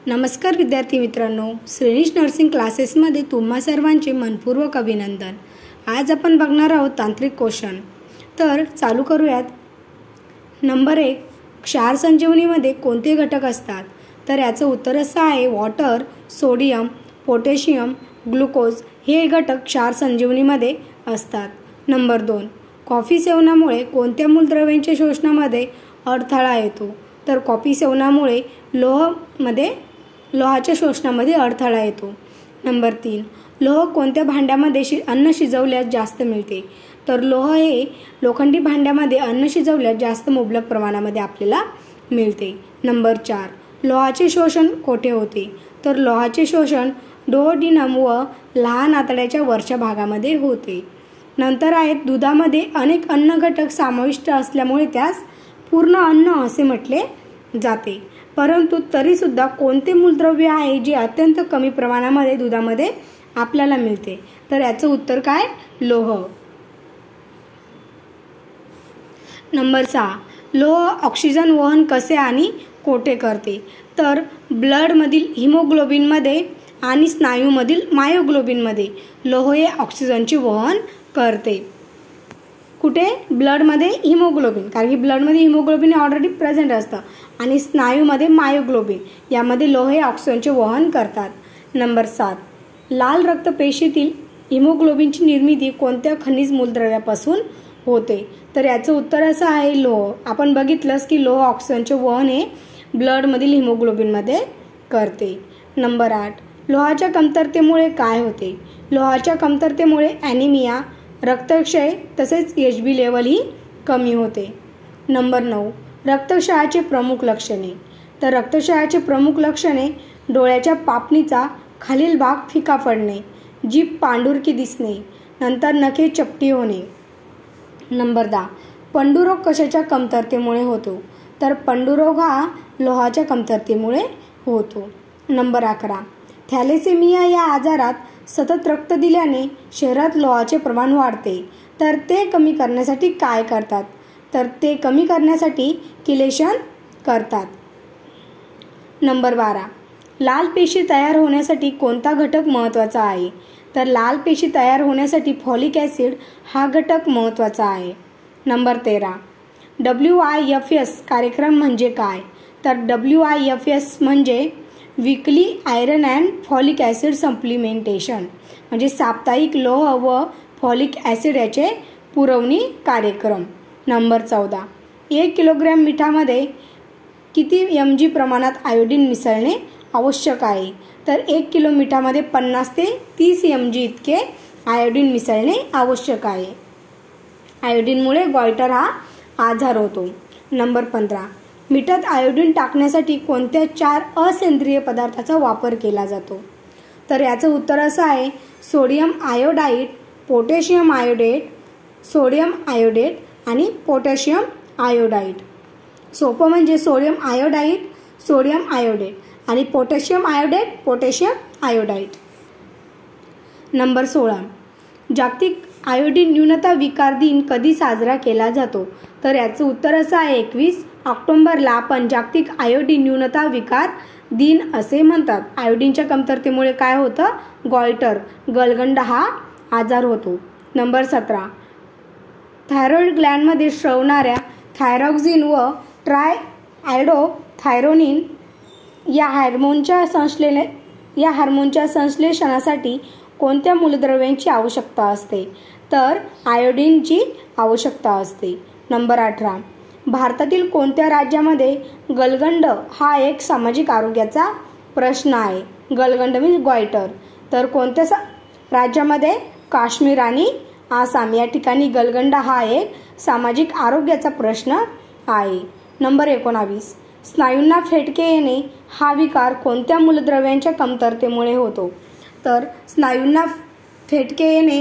नमस्कार विद्यार्थी मित्रांनो, श्रेणीश नर्सिंग क्लासेसमध्ये तुम्हा सर्वांचे मनपूर्वक अभिनंदन। आज आपण बघणार आहोत तांत्रिक क्वेश्चन। तर चालू करूयात। नंबर 1, क्षार संजीवनीमध्ये कोणते घटक असतात? तर याचं उत्तर असं आहे वॉटर, सोडियम, पोटॅशियम, ग्लुकोज हे घटक क्षार संजीवनीमध्ये असतात। नंबर 2, कॉफी सेवनामुळे कोणत्या मूलद्रव्यांच्या शोषणामध्ये अडथळा येतो? तर कॉफी सेवनामुळे लोहाच्या शोषणामध्ये अडथळा येतो। नंबर 3, लोह कोणत्या भांड्यामध्ये अन्न शिजवल्यास जास्त मिळते? तर लोह हे लोखंडी भांड्यामध्ये अन्न शिजवल्यास जास्त मुबलक प्रमाणामध्ये आपल्याला मिळते। नंबर 4, लोहाचे शोषण कोठे होते? तर लोहाचे शोषण डुओडिनम व लहान आतड्याच्या वरच्या भागामध्ये होते। नंतर आहेत दुधामध्ये अनेक अन्न घटक समाविष्ट असल्यामुळे त्यास पूर्ण अन्न असे म्हटले जाते। परंतु तरीसुद्धा कोणते मूलद्रव्य आहे जे अत्यंत कमी प्रमाणामध्ये दुधामध्ये आपल्याला मिळते? तर याचं उत्तर काय? लोह। नंबर 6, लोह ऑक्सिजन वहन कसे आणि कोठे करते? तर ब्लडमधील हिमोग्लोबिनमध्ये आणि स्नायूमधील मायोग्लोबिनमध्ये लोह हे ऑक्सिजनचे वहन करते। कुठे? ब्लडमध्ये हिमोग्लोबिन, कारण की ब्लडमध्ये हिमोग्लोबिन ऑलरेडी प्रेझेंट असतं, आणि स्नायूमध्ये मायोग्लोबिन यामध्ये लोह हे ऑक्सिजनचे वहन करतात। नंबर 7, लाल रक्तपेशीतील हिमोग्लोबिनची निर्मिती कोणत्या खनिज मूलद्रव्यापासून होते? तर याचं उत्तर असं आहे लोह। आपण बघितलंच की लोह ऑक्सिजनचे वहन हे ब्लडमधील हिमोग्लोबिनमध्ये करते। नंबर 8, लोहाच्या कमतरतेमुळे काय होते? लोहाच्या कमतरतेमुळे ॲनिमिया, रक्तक्षय तसेच HB लेवल ही कमी होते। नंबर 9, रक्तक्षयाचे प्रमुख लक्षणे। तर रक्तक्षयाचे प्रमुख लक्षणे डोळ्याच्या पापणीचा खालील भाग फिका पडणे, जीभ पांढुरकी दिसणे, नंतर नखे चपटी होणे। नंबर 10, पंडुरोग कशाच्या कमतरतेमुळे होतो? तर पंडुरोग हा लोहाच्या कमतरतेमुळे होतो। नंबर 11, थॅलेसेमिया या आजारात सतत रक्त दिल्याने शरीरात लोहाचे प्रमाण वाढते, तर ते कमी करण्यासाठी काय करतात? तर ते कमी करण्यासाठी किलेशन करतात। नंबर 12, लाल पेशी तयार होण्यासाठी कोणता घटक महत्त्वाचा आहे? तर लाल पेशी तयार होण्यासाठी फॉलिक ॲसिड हा घटक महत्त्वाचा आहे। नंबर 13, WIFS कार्यक्रम म्हणजे काय? तर WIFS म्हणजे weekly iron and folic acid supplementation, म्हणजे साप्ताहिक लोह व फॉलिक ॲसिड याचे पुरवणी कार्यक्रम। नंबर 14, 1 किलोग्रॅम मिठामध्ये किती mg प्रमाणात आयोडीन मिसळणे आवश्यक आहे? तर 1 किलो मिठामध्ये 50 ते 30 mg इतके आयोडीन मिसळणे आवश्यक आहे। आयोडीनमुळे गॉयटर हा आजार होतो। नंबर 15, मिठात आयोडीन टाकण्यासाठी कोणत्या 4 असेंद्रिय पदार्थाचा वापर केला जातो? तर याचं उत्तर असं आहे sodium iodide, potassium iodate, sodium iodate आणि पोटॅशियम आयोडाईड। सोपं म्हणजे सोडियम आयोडाईड, सोडियम आयोडेट आणि potassium iodate, potassium iodide. Number 16, जागतिक आयोडीन न्यूनता विकार दिन कधी साजरा केला जातो? तर याचं उत्तर असं आहे 21 ऑक्टोबरला आपण जागतिक आयोडीन न्यूनता विकार दिन असे म्हणतात। आयोडीनच्या कमतरतेमुळे काय होतं? गॉयटर, गलगंड हा आजार होतो। नंबर 17, थायरॉइड ग्लॅंडमध्ये स्रवणाऱ्या थायरॉक्सिन व ट्रायआयोडोथायरोनिन या हार्मोनच्या संश्लेषणासाठी कोणत्या मूलद्रव्यांची आवश्यकता असते? तर आयोडीनची आवश्यकता असते। नंबर 18, भारतातील कोणत्या राज्यामध्ये गलगंड हा एक सामाजिक आरोग्याचा प्रश्न आहे? गलगंड मीन्स गॉयटर। तर कोणत्या राज्यामध्ये? काश्मीर आणि आसाम या ठिकाणी गलगंड हा एक सामाजिक आरोग्याचा प्रश्न आहे। नंबर 19, स्नायूंना फेटके येणे हा विकार कोणत्या मूलद्रव्यांच्या कमतरतेमुळे होतो? तर स्नायूंना फेटके येणे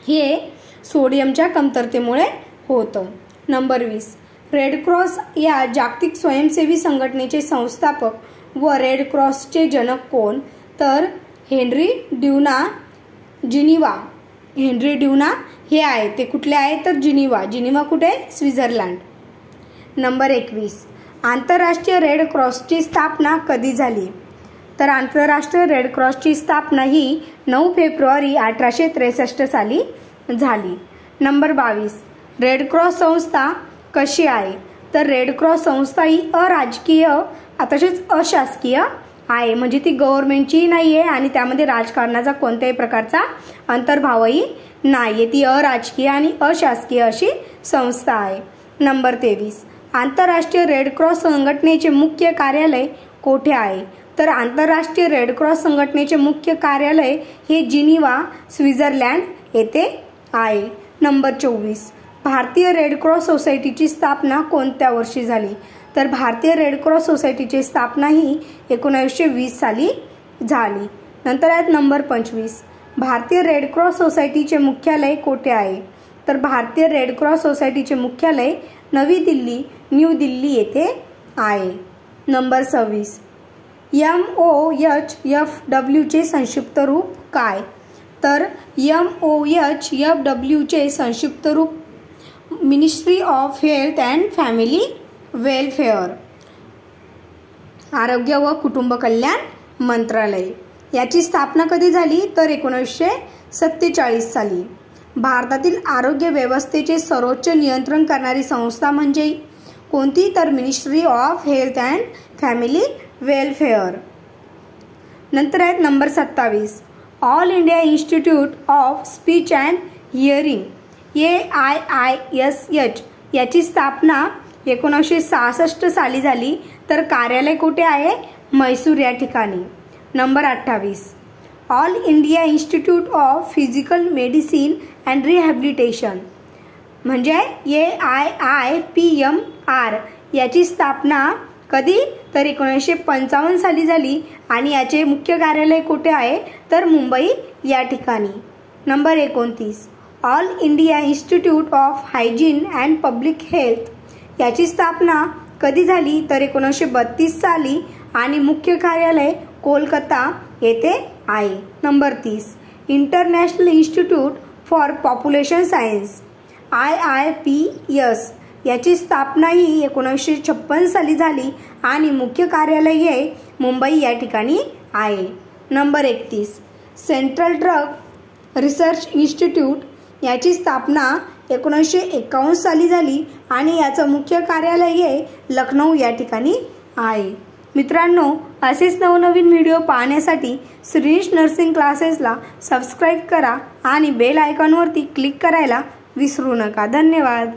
हे सोडियमच्या कमतरतेमुळे होतं। नंबर 20, रेड क्रॉस या जागतिक स्वयंसेवी संघटनेचे संस्थापक व रेड क्रॉसचे जनक कोण? तर हेनरी जिनिव्हा हे आहे। ते कुठले आहे? तर जिनिव्हा कुठे? स्वित्झर्लंड। नंबर 21, आंतरराष्ट्रीय रेड क्रॉसची स्थापना कधी झाली? तर आंतरराष्ट्रीय रेड क्रॉसची स्थापना ही 9 फेब्रुवारी 1863 साली झाली. नंबर 22. रेड क्रॉस संस्था कशी आहे? तर रेड क्रॉस संस्था ही अराजकीय तसेच अशासकीय आहे, म्हणजे ती गव्हर्नमेंटची नाही आहे आणि त्यामध्ये राजकारणाचा कोणत्याही प्रकारचा अंतर्भावही नाही. ती अराजकीय आणि अशासकीय अशी संस्था आहे. नंबर 23. आंतरराष्ट्रीय रेड क्रॉस संघटनेचे मुख्य कार्यालय कोठे आहे? तर आंतरराष्ट्रीय रेड क्रॉस संघटनेचे मुख्य कार्यालय हे जिनिव्हा, स्वित्झर्लंड येथे आहे. नंबर 24. भारतीय रेड क्रॉस सोसायटीची स्थापना कोणत्या वर्षी झाली? तर भारतीय रेड क्रॉस सोसायटीची स्थापना ही 1920 साली झाली. नंतर आहेत नंबर 25. भारतीय रेड क्रॉस सोसायटीचे मुख्यालय कोठे आहे? तर भारतीय रेड क्रॉस सोसायटीचे मुख्यालय नवी दिल्ली, न्यू दिल्ली येथे आहे. नंबर 26. MOHFW चे संक्षिप्त रूप काय? तर MOHFW चे संक्षिप्त रूप ministry of health and family welfare, आरोग्य व कुटुंब कल्याण मंत्रालय. याची स्थापना कधी झाली? तर 1947 साली. भारतातील आरोग्य व्यवस्थेचे सर्वोच्च नियंत्रण करणारी संस्था म्हणजे कोणती? तर ministry of health and family welfare. नंतर आहेत number 27. All India institute of speech and hearing AIISH याची स्थापना 1966 साली झाली. तर कार्यालय कुठे आहे? म्हैसूर या ठिकाणी. Number 28. All India institute of physical medicine and rehabilitation म्हणजे AIIPMR याची स्थापना कधी? तर 1955 साली झाली आणि याचे मुख्य कार्यालय कुठे आहे? तर मुंबई या ठिकाणी. Number 29. All India institute of hygiene and public health याची स्थापना कधी झाली? तर 1932 साली आणि मुख्य कार्यालय कोलकाता येथे आहे. Number 30. International institute for population science IIPS याची स्थापना ही 1956 साली झाली आणि मुख्य कार्यालय हे मुंबई या ठिकाणी आहे. Number 31. Central drug research institute याची स्थापना 1951 साली झाली आणि याचं मुख्य कार्यालय हे लखनौ या ठिकाणी आहे. मित्रांनो, असेच नवनवीन व्हिडिओ पाहण्यासाठी श्रीश नर्सिंग क्लासेसला सबस्क्राईब करा आणि बेल आयकॉनवरती क्लिक करायला विसरू नका. धन्यवाद.